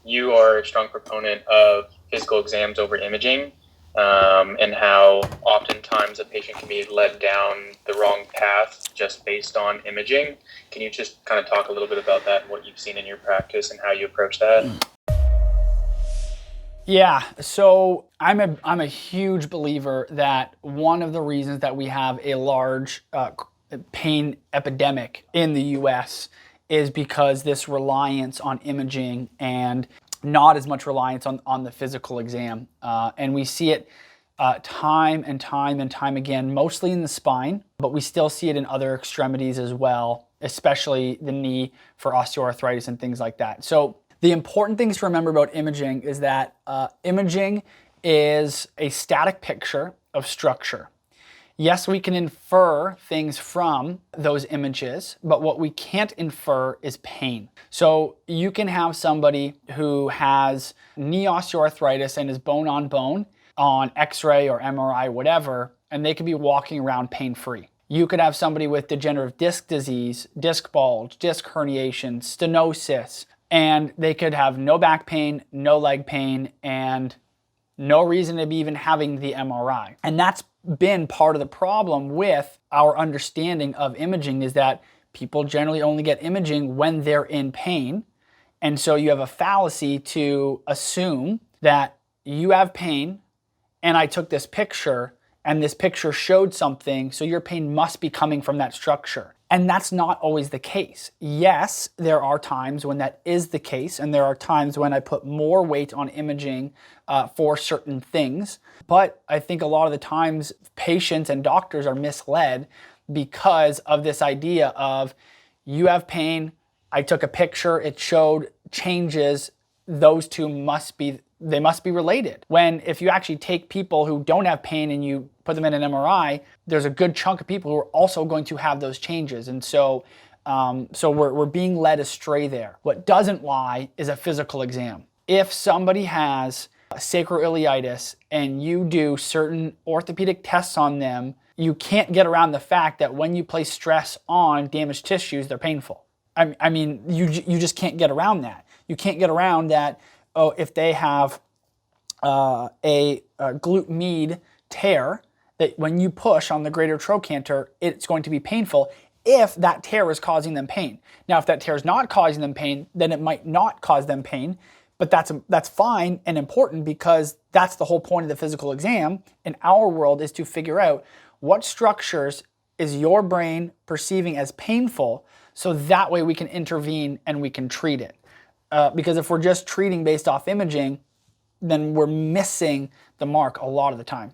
you are a strong proponent of physical exams over imaging, and how oftentimes a patient can be led down the wrong path just based on imaging. Can you just kind of talk a little bit about that and what you've seen in your practice and how you approach that? Yeah, so I'm a huge believer that one of the reasons that we have a large pain epidemic in the US is because this reliance on imaging and not as much reliance on the physical exam. And we see it time and time again, mostly in the spine, but we still see it in other extremities as well, especially the knee for osteoarthritis and things like that. So the important things to remember about imaging is that imaging is a static picture of structure. Yes, we can infer things from those images, but what we can't infer is pain. So you can have somebody who has knee osteoarthritis and is bone on X-ray or MRI, whatever, and they could be walking around pain-free. You could have somebody with degenerative disc disease, disc bulge, disc herniation, stenosis, and they could have no back pain, no leg pain, and no reason to be even having the MRI. And that's been part of the problem with our understanding of imaging, is that people generally only get imaging when they're in pain. And so you have a fallacy to assume that you have pain and I took this picture and this picture showed something, so your pain must be coming from that structure. And that's not always the case. Yes, there are times when that is the case, and there are times when I put more weight on imaging for certain things. But I think a lot of the times patients and doctors are misled because of this idea of, you have pain, I took a picture, it showed changes, those two must be related. When if you actually take people who don't have pain and you put them in an MRI, there's a good chunk of people who are also going to have those changes. And so we're being led astray there. What doesn't lie is a physical exam. If somebody has sacroiliitis and you do certain orthopedic tests on them, you can't get around the fact that when you place stress on damaged tissues, they're painful. I mean, you just can't get around that. You can't get around that. Oh, if they have a glute med tear, that when you push on the greater trochanter, it's going to be painful if that tear is causing them pain. Now, if that tear is not causing them pain, then it might not cause them pain, but that's fine and important, because that's the whole point of the physical exam in our world, is to figure out what structures is your brain perceiving as painful, so that way we can intervene and we can treat it. Because if we're just treating based off imaging, then we're missing the mark a lot of the time.